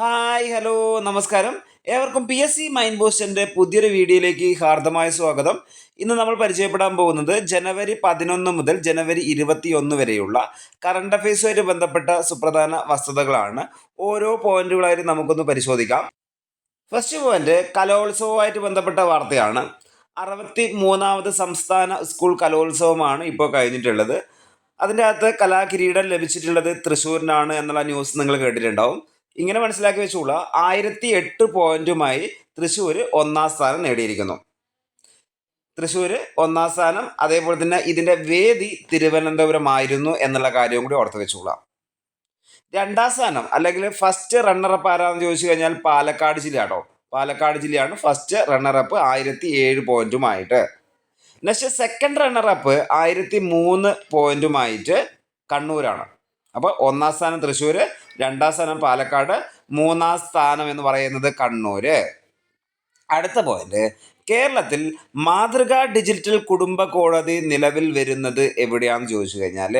Hi hello നമസ്കാരം. ഏവർക്കും P S C mind ബൂസ്റ്റിൻ്റെ പുതിയൊരു വീഡിയോയിലേക്ക് ഹാർദമായ സ്വാഗതം. ഇന്ന് നമ്മൾ പരിചയപ്പെടാൻ പോകുന്നത് ജനുവരി 11 മുതൽ ജനുവരി 21 വരെയുള്ള കറണ്ട് അഫയേഴ്സുമായിട്ട് ബന്ധപ്പെട്ട സുപ്രധാന വസ്തുതകളാണ്. ഓരോ പോയിന്റുകളായിട്ട് നമുക്കൊന്ന് പരിശോധിക്കാം. ഫസ്റ്റ് പോയിന്റ് കലോത്സവവുമായിട്ട് ബന്ധപ്പെട്ട വാർത്തയാണ്. 63ാമത് സംസ്ഥാന സ്കൂൾ കലോത്സവമാണ് ഇപ്പോൾ കഴിഞ്ഞിട്ടുള്ളത്. അതിൻ്റെ അകത്ത് കലാകിരീടം ലഭിച്ചിട്ടുള്ളത് തൃശ്ശൂരിനാണ് എന്നുള്ള ന്യൂസ് നിങ്ങൾ കേട്ടിട്ടുണ്ടാവും. ഇങ്ങനെ മനസ്സിലാക്കി വെച്ചുള്ള 1008 പോയിന്റുമായി തൃശ്ശൂർ ഒന്നാം സ്ഥാനം നേടിയിരിക്കുന്നു. തൃശ്ശൂർ ഒന്നാം സ്ഥാനം, അതേപോലെ തന്നെ ഇതിൻ്റെ വേദി തിരുവനന്തപുരമായിരുന്നു എന്നുള്ള കാര്യവും കൂടി ഓർത്ത് വെച്ചുകൊള്ളാം. രണ്ടാം സ്ഥാനം അല്ലെങ്കിൽ ഫസ്റ്റ് റണ്ണറപ്പ് ആരാന്ന് ചോദിച്ചു കഴിഞ്ഞാൽ പാലക്കാട് ജില്ലയാണോ. പാലക്കാട് ജില്ലയാണ് ഫസ്റ്റ് റണ്ണറപ്പ് 1007 പോയിന്റുമായിട്ട്. നെക്സ്റ്റ് സെക്കൻഡ് റണ്ണറപ്പ് 1003 പോയിന്റുമായിട്ട് കണ്ണൂരാണ്. അപ്പോൾ ഒന്നാം സ്ഥാനം തൃശ്ശൂർ, രണ്ടാം സ്ഥാനം പാലക്കാട്, മൂന്നാം സ്ഥാനം എന്ന് പറയുന്നത് കണ്ണൂർ. അടുത്ത പോയിന്റ്, കേരളത്തിൽ മാതൃകാ ഡിജിറ്റൽ കുടുംബ കോടതി നിലവിൽ വരുന്നത് എവിടെയാണെന്ന് ചോദിച്ചു കഴിഞ്ഞാൽ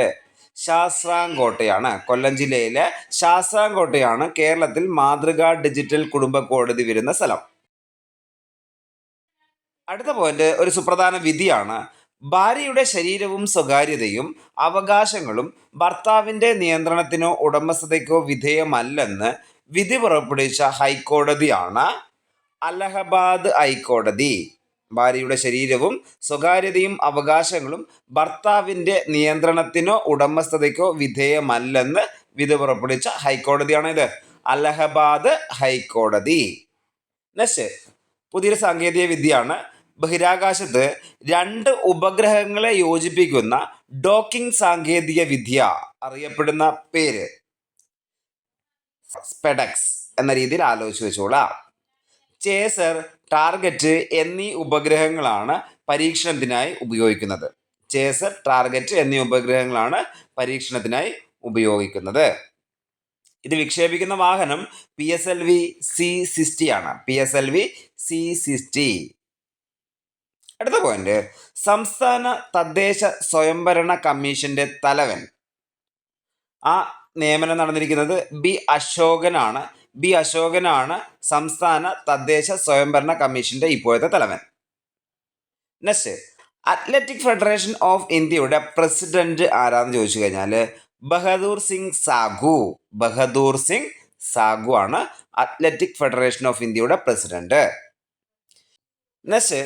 ശാസ്താംകോട്ടയാണ്. കൊല്ലം ജില്ലയിലെ ശാസ്താംകോട്ടയാണ് കേരളത്തിൽ മാതൃകാ ഡിജിറ്റൽ കുടുംബ കോടതി വരുന്ന സ്ഥലം. അടുത്ത പോയിന്റ് ഒരു സുപ്രധാന വിധിയാണ്. ഭാര്യയുടെ ശരീരവും സ്വകാര്യതയും അവകാശങ്ങളും ഭർത്താവിൻ്റെ നിയന്ത്രണത്തിനോ ഉടമസ്ഥതയ്ക്കോ വിധേയമല്ലെന്ന് വിധി പുറപ്പെടുവിച്ച ഹൈക്കോടതിയാണ് അലഹബാദ് ഹൈക്കോടതി. ഭാര്യയുടെ ശരീരവും സ്വകാര്യതയും അവകാശങ്ങളും ഭർത്താവിൻ്റെ നിയന്ത്രണത്തിനോ ഉടമസ്ഥതയ്ക്കോ വിധേയമല്ലെന്ന് വിധി പുറപ്പെടുവിച്ച ഹൈക്കോടതിയാണ് ഇത്, അലഹബാദ് ഹൈക്കോടതി. നെക്സ്റ്റ് പുതിയൊരു സാങ്കേതിക വിദ്യയാണ്. ബഹിരാകാശത്ത് 2 ഉപഗ്രഹങ്ങളെ യോജിപ്പിക്കുന്ന ഡോക്കിംഗ് സാങ്കേതിക വിദ്യ അറിയപ്പെടുന്ന പേര് സ്പെഡക്സ് എന്ന രീതിയിൽ ആലോചിച്ച് വെച്ചോളാം. ചേസർ, ടാർഗറ്റ് എന്നീ ഉപഗ്രഹങ്ങളാണ് പരീക്ഷണത്തിനായി ഉപയോഗിക്കുന്നത്. ചേസർ, ടാർഗറ്റ് എന്നീ ഉപഗ്രഹങ്ങളാണ് പരീക്ഷണത്തിനായി ഉപയോഗിക്കുന്നത്. ഇത് വിക്ഷേപിക്കുന്ന വാഹനം PSLV C60 ആണ്. PSLV C60. അടുത്ത പോയിന്റ്, സംസ്ഥാന തദ്ദേശ സ്വയംഭരണ കമ്മീഷന്റെ തലവൻ, ആ നിയമനം നടന്നിരിക്കുന്നത് ബി അശോകനാണ് സംസ്ഥാന തദ്ദേശ സ്വയംഭരണ കമ്മീഷന്റെ ഇപ്പോഴത്തെ തലവൻ. നെക്സ്റ്റ്, അത്ലറ്റിക് ഫെഡറേഷൻ ഓഫ് ഇന്ത്യയുടെ പ്രസിഡന്റ് ആരാന്ന് ചോദിച്ചു കഴിഞ്ഞാൽ ബഹദൂർ സിംഗ് സാഗു ആണ് അത്ലറ്റിക് ഫെഡറേഷൻ ഓഫ് ഇന്ത്യയുടെ പ്രസിഡന്റ്. നെക്സ്റ്റ്,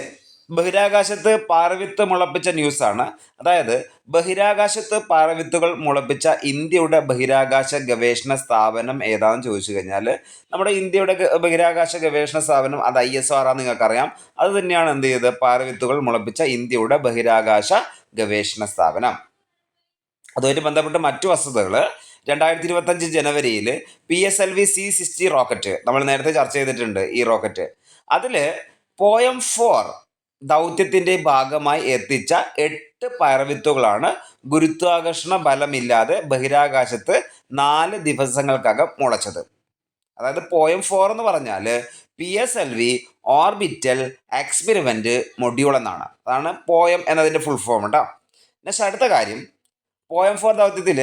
ബഹിരാകാശത്ത് പാറവിത്ത് മുളപ്പിച്ച ന്യൂസാണ്. അതായത് ബഹിരാകാശത്ത് പാറവിത്തുകൾ മുളപ്പിച്ച ഇന്ത്യയുടെ ബഹിരാകാശ ഗവേഷണ സ്ഥാപനം ഏതാണെന്ന് ചോദിച്ചു കഴിഞ്ഞാൽ നമ്മുടെ ഇന്ത്യയുടെ ബഹിരാകാശ ഗവേഷണ സ്ഥാപനം അത് ISRO ആണെന്ന് നിങ്ങൾക്കറിയാം. അത് തന്നെയാണ് എന്ത് ചെയ്തത്, പാറവിത്തുകൾ മുളപ്പിച്ച ഇന്ത്യയുടെ ബഹിരാകാശ ഗവേഷണ സ്ഥാപനം. അതുമായിട്ട് ബന്ധപ്പെട്ട് മറ്റു വസ്തുതകൾ, 2025 ജനുവരിയിൽ PSLV C60 റോക്കറ്റ് നമ്മൾ നേരത്തെ ചർച്ച ചെയ്തിട്ടുണ്ട്. ഈ റോക്കറ്റ് അതിൽ പോയം 4 ദൗത്യത്തിൻ്റെ ഭാഗമായി എത്തിച്ച 8 പാറവിത്തുകളാണ് ഗുരുത്വാകർഷണ ബലമില്ലാതെ ബഹിരാകാശത്ത് 4 ദിവസങ്ങൾക്കകം മുളച്ചത്. അതായത് പോയം 4 എന്ന് പറഞ്ഞാൽ PSLV ഓർബിറ്റൽ എക്സ്പെരിമെൻ്റ് മൊഡ്യൂൾ എന്നാണ്. അതാണ് പോയം എന്നതിൻ്റെ ഫുൾ ഫോം കേട്ടോ. നെക്സ്റ്റ് അടുത്ത കാര്യം, പോയം 4 ദൗത്യത്തിൽ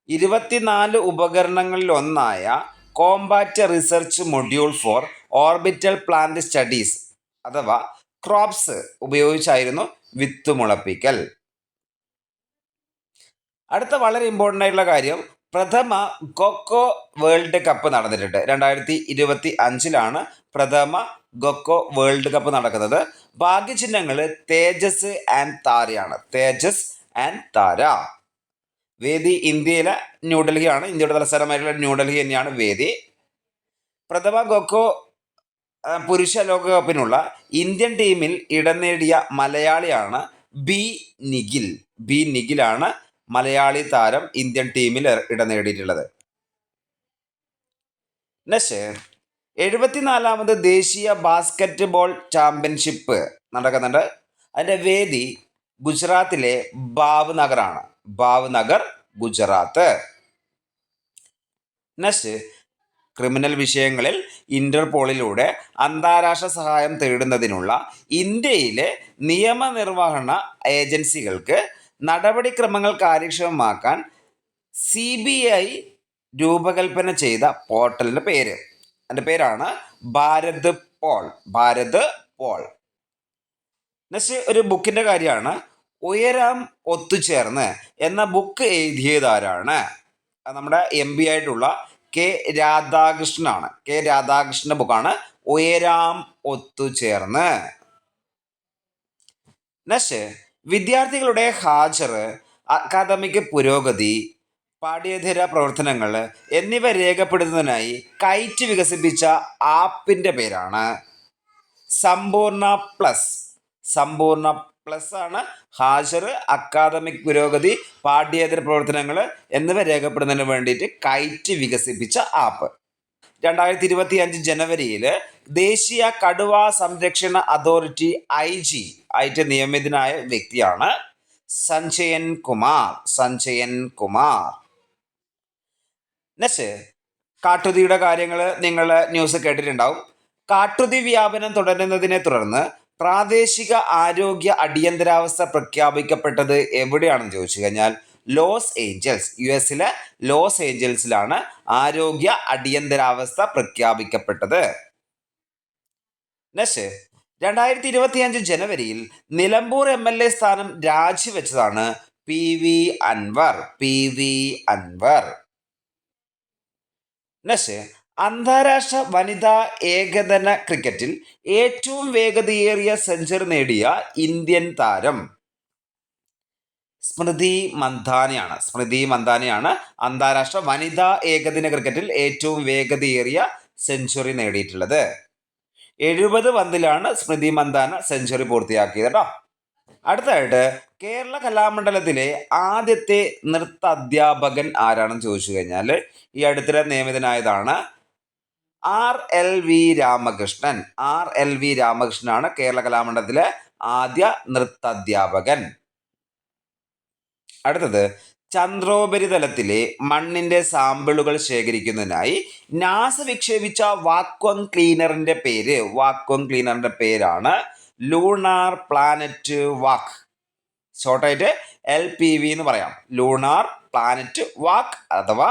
24 ഉപകരണങ്ങളിലൊന്നായ compact research module for orbital plant studies അഥവാ ക്രോപ്സ് ഉപയോഗിച്ചായിരുന്നു വിത്ത് മുളപ്പിക്കൽ. അടുത്ത വളരെ ഇമ്പോർട്ടൻ്റ് ആയിട്ടുള്ള കാര്യം, പ്രഥമ ഖോഖോ വേൾഡ് കപ്പ് നടന്നിട്ടുണ്ട്. 2025 പ്രഥമ ഖോഖോ വേൾഡ് കപ്പ് നടക്കുന്നത്. ഭാഗ്യചിഹ്നങ്ങൾ തേജസ് ആൻഡ് താരയാണ്. തേജസ് ആൻഡ് താര. വേദി ഇന്ത്യയിലെ ന്യൂഡൽഹിയാണ്. ഇന്ത്യയുടെ തലസ്ഥാനമായിട്ടുള്ള ന്യൂഡൽഹി തന്നെയാണ് വേദി. പ്രഥമ ഖോഖോ പുരുഷ ലോകകപ്പിനുള്ള ഇന്ത്യൻ ടീമിൽ ഇടം നേടിയ മലയാളിയാണ് ബി നിഖിലാണ് മലയാളി താരം ഇന്ത്യൻ ടീമിൽ ഇടം നേടിയിട്ടുള്ളത്. നെക്സ്റ്റ്, 74ാമത് ദേശീയ ബാസ്കറ്റ് ബോൾ ചാമ്പ്യൻഷിപ്പ് നടക്കുന്നുണ്ട്. അതിൻ്റെ വേദി ഗുജറാത്തിലെ ഭാവ്നഗറാണ്. ഭാവ്നഗർ, ഗുജറാത്ത്. നെക്സ്റ്റ്, ക്രിമിനൽ വിഷയങ്ങളിൽ ഇന്റർപോളിലൂടെ അന്താരാഷ്ട്ര സഹായം തേടുന്നതിനുള്ള ഇന്ത്യയിലെ നിയമനിർവഹണ ഏജൻസികൾക്ക് നടപടിക്രമങ്ങൾ കാര്യക്ഷമമാക്കാൻ CBI രൂപകൽപ്പന ചെയ്ത പോർട്ടലിൻ്റെ പേര് എൻ്റെ പേരാണ് Bharat poll. Bharat poll. Next ഒരു ബുക്കിൻ്റെ കാര്യമാണ്. ഉയരാം ഒത്തുചേർന്ന് എന്ന ബുക്ക് എഴുതിയതാരാണ്? നമ്മുടെ MB ആയിട്ടുള്ള കെ രാധാകൃഷ്ണനാണ്. കെ രാധാകൃഷ്ണൻ്റെ ബുക്കാണ് ഉയരാം ഒത്തുചേർന്ന്. നെക്സ്റ്റ് വിദ്യാർത്ഥികളുടെ ഹാജർ, അക്കാദമിക് പുരോഗതി, പാഠ്യേതര പ്രവർത്തനങ്ങൾ എന്നിവ രേഖപ്പെടുത്തുന്നതിനായി കൈറ്റ് വികസിപ്പിച്ച ആപ്പിൻ്റെ പേരാണ് സമ്പൂർണ്ണ പ്ലസ്. സമ്പൂർണ്ണ പ്ലസ് ആണ് ഹാജർ, അക്കാദമിക് പുരോഗതി, പാഠ്യേതര പ്രവർത്തനങ്ങൾ എന്നിവ രേഖപ്പെടുന്നതിന് വേണ്ടിയിട്ട് കൈറ്റ് വികസിപ്പിച്ച ആപ്പ്. 2025 ജനുവരിയിൽ ദേശീയ കടുവ സംരക്ഷണ അതോറിറ്റി IG ആയിട്ട് നിയമിതനായ വ്യക്തിയാണ് സഞ്ജയൻ കുമാർ. സഞ്ജയൻ കുമാർ. നെക്സ്റ്റ് കാട്ടുതീയുടെ കാര്യങ്ങൾ നിങ്ങൾ ന്യൂസ് കേട്ടിട്ടുണ്ടാവും. കാട്ടുതീ വ്യാപനം തുടരുന്നതിനെ തുടർന്ന് പ്രാദേശിക ആരോഗ്യ അടിയന്തരാവസ്ഥ പ്രഖ്യാപിക്കപ്പെട്ടത് എവിടെയാണെന്ന് ചോദിച്ചു കഴിഞ്ഞാൽ ലോസ് ഏഞ്ചൽസ്. US ലോസ് ഏഞ്ചൽസിലാണ് ആരോഗ്യ അടിയന്തരാവസ്ഥ പ്രഖ്യാപിക്കപ്പെട്ടത്. നെക്സ്റ്റ് 2025 ജനുവരിയിൽ നിലമ്പൂർ MLA സ്ഥാനം രാജിവെച്ചതാണ് PV Anvar. PV Anvar. Next അന്താരാഷ്ട്ര വനിതാ ഏകദിന ക്രിക്കറ്റിൽ ഏറ്റവും വേഗതയേറിയ സെഞ്ചുറി നേടിയ ഇന്ത്യൻ താരം സ്മൃതി മന്ദാനയാണ്. സ്മൃതി മന്ദാനയാണ് അന്താരാഷ്ട്ര വനിതാ ഏകദിന ക്രിക്കറ്റിൽ ഏറ്റവും വേഗതയേറിയ സെഞ്ചുറി നേടിയിട്ടുള്ളത്. 70 പന്തിലാണ് സ്മൃതി മന്ദാന സെഞ്ചുറി പൂർത്തിയാക്കിയത് കേട്ടോ. അടുത്തതായിട്ട് കേരള കലാമണ്ഡലത്തിലെ ആദ്യത്തെ നൃത്ത അധ്യാപകൻ ആരാണെന്ന് ചോദിച്ചു കഴിഞ്ഞാൽ ഈ അടുത്തിടെ നിയമിതനായതാണ് RLV രാമകൃഷ്ണൻ. RLV രാമകൃഷ്ണനാണ് കേരള കലാമണ്ഡലത്തിലെ ആദ്യ നൃത്താധ്യാപകൻ. അടുത്തത് ചന്ദ്രോപരിതലത്തിലെ മണ്ണിന്റെ സാമ്പിളുകൾ ശേഖരിക്കുന്നതിനായി നാസ വിക്ഷേപിച്ച വാക്വം ക്ലീനറിന്റെ പേരാണ് ലൂണാർ പ്ലാനറ്റ് വാക്ക്. ഷോർട്ടായിട്ട് LPV എന്ന് പറയാം. ലൂണാർ പ്ലാനറ്റ് വാക്ക് അഥവാ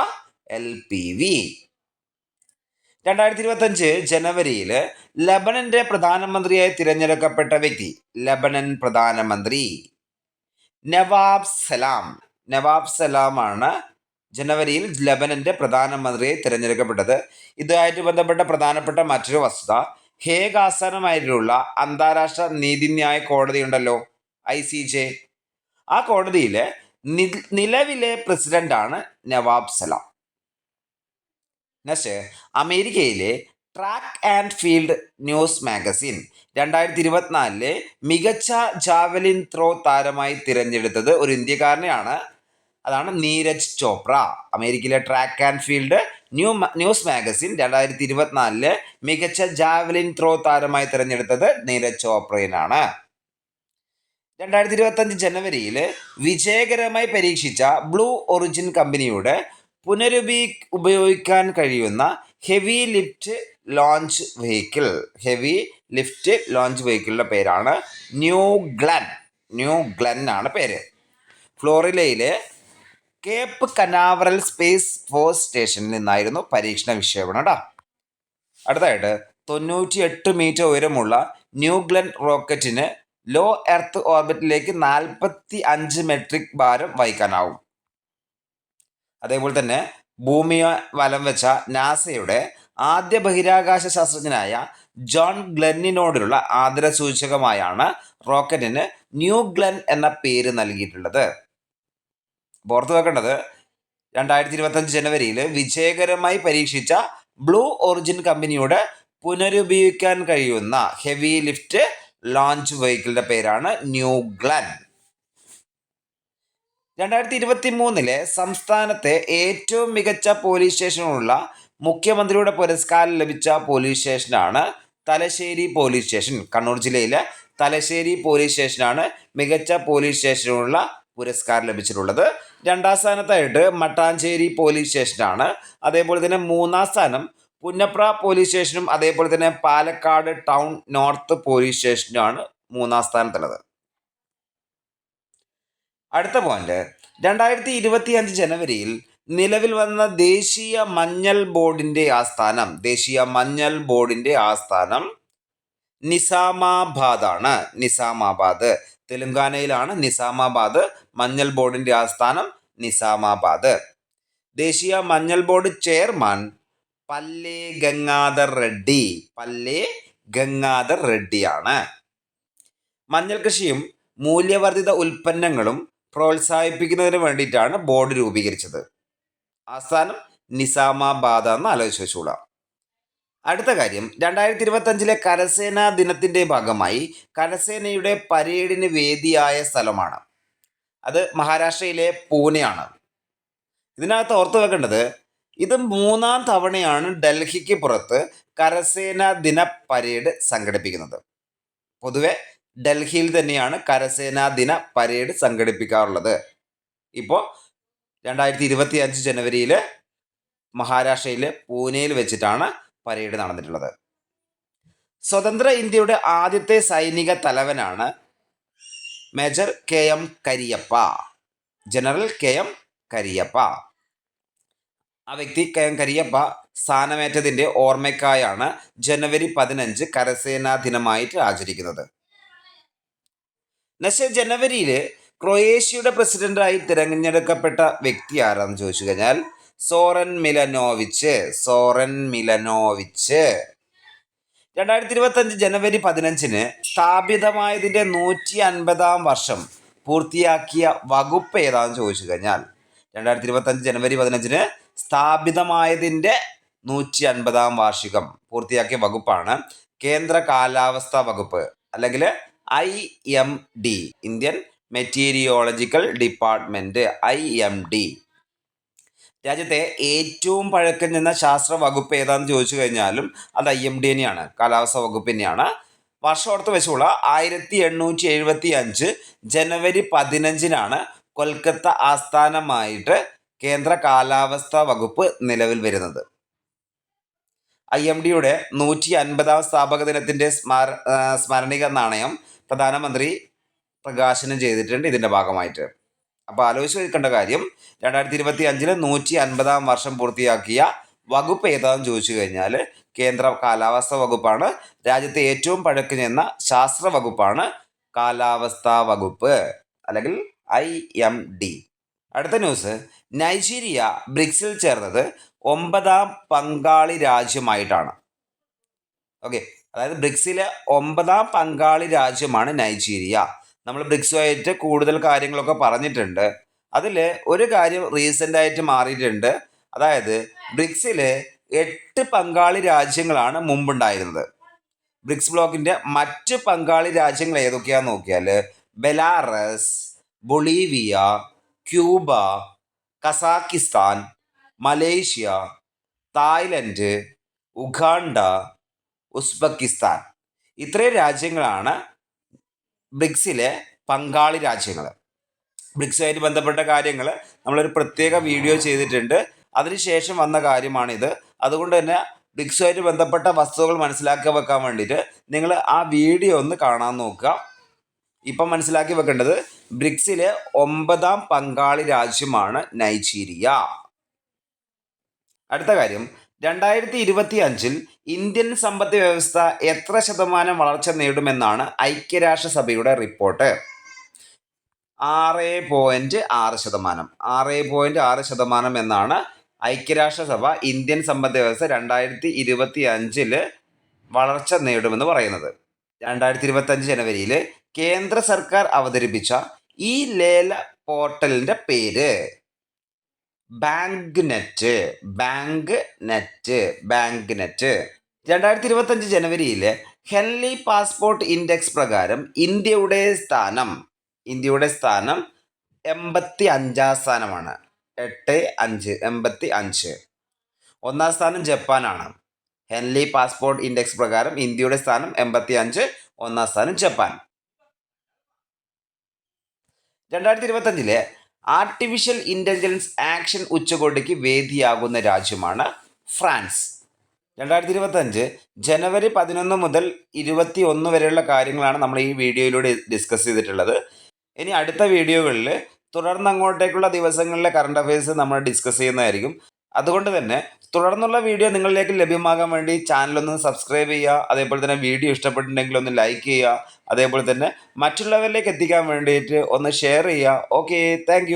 LPV. 2025 ജനുവരിയിൽ ലബനന്റെ പ്രധാനമന്ത്രിയായി തിരഞ്ഞെടുക്കപ്പെട്ട വ്യക്തി. ലബനൻ പ്രധാനമന്ത്രി നവാബ് സലാം. നവാബ് സലാമാണ് ജനുവരിയിൽ ലബനന്റെ പ്രധാനമന്ത്രിയായി തിരഞ്ഞെടുക്കപ്പെട്ടത്. ഇതുമായിട്ട് ബന്ധപ്പെട്ട പ്രധാനപ്പെട്ട മറ്റൊരു വസ്തുത, ഹേഗ് ആസ്ഥാനമായിട്ടുള്ള അന്താരാഷ്ട്ര നീതിന്യായ കോടതി ഉണ്ടല്ലോ, ICJ. ആ കോടതിയിലെ നിലവിലെ പ്രസിഡന്റാണ് നവാബ് സലാം. നെക്സ്റ്റ് അമേരിക്കയിലെ track and field news magazine 2024 മികച്ച ജാവലിൻ ത്രോ താരമായി തിരഞ്ഞെടുത്തത് ഒരു ഇന്ത്യക്കാരനെയാണ്. അതാണ് നീരജ് ചോപ്ര. അമേരിക്കയിലെ track and field news magazine 2024 മികച്ച ജാവലിൻ ത്രോ താരമായി തിരഞ്ഞെടുത്തത് നീരജ് ചോപ്രയാണ്. 2025 ജനുവരിയിൽ വിജയകരമായി പരീക്ഷിച്ച ബ്ലൂ ഒറിജിൻ കമ്പനിയുടെ ഉപയോഗിക്കാൻ കഴിയുന്ന ഹെവി ലിഫ്റ്റ് ലോഞ്ച് വെഹിക്കിളിന്റെ പേരാണ് ന്യൂ ഗ്ലെൻ ആണ് പേര്. ഫ്ലോറിഡയിലെ കേപ്പ് കനാവറൽ സ്പേസ് ഫോഴ്സ് സ്റ്റേഷനിൽ നിന്നായിരുന്നു പരീക്ഷണ വിക്ഷേപണം കേട്ടോ. അടുത്തായിട്ട് 98 മീറ്റർ ഉയരമുള്ള ന്യൂ ഗ്ലെൻ റോക്കറ്റിന് ലോ എർത്ത് ഓർബിറ്റിലേക്ക് 45 മെട്രിക് ഭാരം വഹിക്കാനാവും. അതേപോലെ തന്നെ ഭൂമിയെ വലം വെച്ച നാസയുടെ ആദ്യ ബഹിരാകാശ ശാസ്ത്രജ്ഞനായ ജോൺ ഗ്ലെന്നിനോടുള്ള ആദരസൂചകമായാണ് റോക്കറ്റിന് ന്യൂ ഗ്ലെൻ എന്ന പേര് നൽകിയിട്ടുള്ളത്. ഓർത്തു വെക്കേണ്ടത് 2025 ജനുവരിയിൽ വിജയകരമായി പരീക്ഷിച്ച ബ്ലൂ ഒറിജിൻ കമ്പനിയുടെ പുനരുപയോഗിക്കാൻ കഴിയുന്ന ഹെവി ലിഫ്റ്റ് ലോഞ്ച് വെഹിക്കിളിന്റെ പേരാണ് ന്യൂ ഗ്ലെൻ. 2023 സംസ്ഥാനത്തെ ഏറ്റവും മികച്ച പോലീസ് സ്റ്റേഷനുള്ള മുഖ്യമന്ത്രിയുടെ പുരസ്കാരം ലഭിച്ച പോലീസ് സ്റ്റേഷനാണ് തലശ്ശേരി പോലീസ് സ്റ്റേഷൻ. കണ്ണൂർ ജില്ലയിലെ തലശ്ശേരി പോലീസ് സ്റ്റേഷനാണ് മികച്ച പോലീസ് സ്റ്റേഷനുള്ള പുരസ്കാരം ലഭിച്ചിട്ടുള്ളത്. 2ാം സ്ഥാനത്തായിട്ട് മട്ടാഞ്ചേരി പോലീസ് സ്റ്റേഷനാണ്. അതേപോലെ തന്നെ 3ാം സ്ഥാനം പുന്നപ്ര പോലീസ് സ്റ്റേഷനും അതേപോലെ തന്നെ പാലക്കാട് ടൗൺ നോർത്ത് പോലീസ് സ്റ്റേഷനുമാണ് 3ാം സ്ഥാനത്തുള്ളത്. അടുത്ത പോയിന്റ്, 2025 ജനുവരിയിൽ നിലവിൽ വന്ന ദേശീയ മഞ്ഞൾ ബോർഡിൻ്റെ ആസ്ഥാനം നിസാമാബാദാണ്. നിസാമാബാദ്, തെലുങ്കാനയിലാണ് നിസാമാബാദ്. മഞ്ഞൾ ബോർഡിൻ്റെ ആസ്ഥാനം നിസാമാബാദ്. ദേശീയ മഞ്ഞൾ ബോർഡ് ചെയർമാൻ പല്ലേ ഗംഗാധർ റെഡ്ഡിയാണ്. മഞ്ഞൾ കൃഷിയും മൂല്യവർദ്ധിത ഉൽപ്പന്നങ്ങളും പ്രോത്സാഹിപ്പിക്കുന്നതിന് വേണ്ടിയിട്ടാണ് ബോർഡ് രൂപീകരിച്ചത്. ആസ്ഥാനം നിസാമാബാദ് എന്ന് ആലോചിച്ച് വെച്ചോളാം. അടുത്ത കാര്യം, 2025 കരസേനാ ദിനത്തിൻ്റെ ഭാഗമായി കരസേനയുടെ പരേഡിന് വേദിയായ സ്ഥലമാണ്. അത് മഹാരാഷ്ട്രയിലെ പൂനെയാണ്. ഇതിനകത്ത് ഓർത്തു വെക്കേണ്ടത്, ഇത് 3-ാം തവണയാണ് ഡൽഹിക്ക് പുറത്ത് കരസേനാ ദിന പരേഡ് സംഘടിപ്പിക്കുന്നത്. പൊതുവെ ഡൽഹിയിൽ തന്നെയാണ് കരസേനാ ദിന പരേഡ് സംഘടിപ്പിക്കാറുള്ളത്. ഇപ്പോൾ 2025 ജനുവരിയിൽ മഹാരാഷ്ട്രയിലെ പൂനെയിൽ വെച്ചിട്ടാണ് പരേഡ് നടന്നിട്ടുള്ളത്. സ്വതന്ത്ര ഇന്ത്യയുടെ ആദ്യത്തെ സൈനിക തലവനാണ് major KM Cariappa, general KM Cariappa. ആ വ്യക്തി KM കരിയപ്പ സ്ഥാനമേറ്റതിൻ്റെ ഓർമ്മയ്ക്കായാണ് ജനുവരി 15 കരസേനാ ദിനമായിട്ട് ആചരിക്കുന്നത്. നെക്സ്റ്റ്, ജനുവരിയിൽ ക്രൊയേഷ്യയുടെ പ്രസിഡന്റായി തിരഞ്ഞെടുക്കപ്പെട്ട വ്യക്തി ആരാന്ന് ചോദിച്ചു കഴിഞ്ഞാൽ സോറൻ മിലനോവിച്ച്. 2025 ജനുവരി 15 സ്ഥാപിതമായതിൻ്റെ 150-ാം വർഷം പൂർത്തിയാക്കിയ വകുപ്പ് ഏതാണെന്ന് ചോദിച്ചു കഴിഞ്ഞാൽ 2025 ജനുവരി 15 സ്ഥാപിതമായതിൻ്റെ 150-ാം വാർഷികം പൂർത്തിയാക്കിയ വകുപ്പാണ് കേന്ദ്ര കാലാവസ്ഥാ വകുപ്പ്, അല്ലെങ്കിൽ IMD, Indian meteorological department, IMD. രാജ്യത്തെ ഏറ്റവും പഴക്കം ചെന്ന ശാസ്ത്ര വകുപ്പ് ഏതാണെന്ന് ചോദിച്ചു കഴിഞ്ഞാലും അത് IMD തന്നെയാണ്, കാലാവസ്ഥാ വകുപ്പ് തന്നെയാണ്. വർഷം ഓർത്ത് വെച്ചോളാം, 1875 ജനുവരി 15 കൊൽക്കത്ത ആസ്ഥാനമായിട്ട് കേന്ദ്ര കാലാവസ്ഥാ വകുപ്പ് നിലവിൽ വരുന്നത്. IMDയുടെ 150-ാം സ്ഥാപക ദിനത്തിൻ്റെ സ്മരണിക നാണയം പ്രധാനമന്ത്രി പ്രകാശനം ചെയ്തിട്ടുണ്ട് ഇതിൻ്റെ ഭാഗമായിട്ട്. അപ്പോൾ ആലോചിച്ച് വെക്കേണ്ട കാര്യം, 2025 150-ാം വർഷം പൂർത്തിയാക്കിയ വകുപ്പ് ഏതാണെന്ന് ചോദിച്ചു കഴിഞ്ഞാൽ കേന്ദ്ര കാലാവസ്ഥാ വകുപ്പാണ്. രാജ്യത്തെ ഏറ്റവും പഴക്കം ചെന്ന ശാസ്ത്ര വകുപ്പാണ് കാലാവസ്ഥാ വകുപ്പ്, അല്ലെങ്കിൽ IMD. അടുത്ത ന്യൂസ്, നൈജീരിയ ബ്രിക്സിൽ ചേർന്നത് 9-ാം പങ്കാളി രാജ്യമായിട്ടാണ്. ഓക്കെ, അതായത് ബ്രിക്സിലെ 9-ാം പങ്കാളി രാജ്യമാണ് നൈജീരിയ. നമ്മൾ ബ്രിക്സുമായിട്ട് കൂടുതൽ കാര്യങ്ങളൊക്കെ പറഞ്ഞിട്ടുണ്ട്. അതിൽ ഒരു കാര്യം റീസെൻ്റായിട്ട് മാറിയിട്ടുണ്ട്. അതായത് ബ്രിക്സിൽ 8 പങ്കാളി രാജ്യങ്ങളാണ് മുമ്പുണ്ടായിരുന്നത്. ബ്രിക്സ് ബ്ലോക്കിൻ്റെ മറ്റ് പങ്കാളി രാജ്യങ്ങൾ ഏതൊക്കെയാണെന്ന് നോക്കിയാൽ Belarus, Bolivia, Cuba, Kazakhstan, Malaysia, Thailand, Uganda, Uzbekistan. ഇത്രയും രാജ്യങ്ങളാണ് ബ്രിക്സിലെ പങ്കാളി രാജ്യങ്ങൾ. ബ്രിക്സുമായിട്ട് ബന്ധപ്പെട്ട കാര്യങ്ങൾ നമ്മളൊരു പ്രത്യേക വീഡിയോ ചെയ്തിട്ടുണ്ട്. അതിനുശേഷം വന്ന കാര്യമാണിത്. അതുകൊണ്ട് തന്നെ ബ്രിക്സുമായിട്ട് ബന്ധപ്പെട്ട വസ്തുതകൾ മനസ്സിലാക്കി വെക്കാൻ വേണ്ടിയിട്ട് നിങ്ങൾ ആ വീഡിയോ ഒന്ന് കാണാൻ നോക്കുക. ഇപ്പം മനസ്സിലാക്കി വെക്കേണ്ടത്, ബ്രിക്സിലെ 9-ാം പങ്കാളി രാജ്യമാണ് നൈജീരിയ. അടുത്ത കാര്യം, 2025 ഇന്ത്യൻ സമ്പദ് വ്യവസ്ഥ എത്ര ശതമാനം വളർച്ച നേടുമെന്നാണ് ഐക്യരാഷ്ട്രസഭയുടെ റിപ്പോർട്ട്. 6.6%. 6.6% എന്നാണ് ഐക്യരാഷ്ട്രസഭ ഇന്ത്യൻ സമ്പദ് വ്യവസ്ഥ 2025 വളർച്ച നേടുമെന്ന് പറയുന്നത്. 2025 ജനുവരിയിൽ കേന്ദ്ര സർക്കാർ അവതരിപ്പിച്ച ഈ ലേല പോർട്ടലിൻ്റെ പേര് ബാങ്ക് നെറ്റ്. 2025 ജനുവരിയിൽ ഹെൻലി പാസ്പോർട്ട് ഇൻഡെക്സ് പ്രകാരം ഇന്ത്യയുടെ സ്ഥാനം 85-ാം സ്ഥാനമാണ്. 85. 1-ാം സ്ഥാനം ജപ്പാനാണ്. ഹെൻലി പാസ്പോർട്ട് ഇൻഡെക്സ് പ്രകാരം ഇന്ത്യയുടെ സ്ഥാനം 85, 1-ാം സ്ഥാനം ജപ്പാൻ. 2025 ആർട്ടിഫിഷ്യൽ ഇൻ്റലിജൻസ് ആക്ഷൻ ഉച്ചകോടിക്ക് വേദിയാകുന്ന രാജ്യമാണ് ഫ്രാൻസ്. 2025 ജനുവരി 11 മുതൽ 21 വരെയുള്ള കാര്യങ്ങളാണ് നമ്മൾ ഈ വീഡിയോയിലൂടെ ഡിസ്കസ് ചെയ്തിട്ടുള്ളത്. ഇനി അടുത്ത വീഡിയോകളിൽ തുടർന്ന് അങ്ങോട്ടേക്കുള്ള ദിവസങ്ങളിലെ കറണ്ട് അഫയേഴ്സ് നമ്മൾ ഡിസ്കസ് ചെയ്യുന്നതായിരിക്കും. അതുകൊണ്ട് തന്നെ തുടർന്നുള്ള വീഡിയോ നിങ്ങളിലേക്ക് ലഭ്യമാകാൻ വേണ്ടി ചാനലൊന്ന് സബ്സ്ക്രൈബ് ചെയ്യുക. അതേപോലെ തന്നെ വീഡിയോ ഇഷ്ടപ്പെട്ടിട്ടുണ്ടെങ്കിൽ ഒന്ന് ലൈക്ക് ചെയ്യുക. അതേപോലെ തന്നെ മറ്റുള്ളവരിലേക്ക് എത്തിക്കാൻ വേണ്ടിയിട്ട് ഒന്ന് ഷെയർ ചെയ്യുക. Okay, thank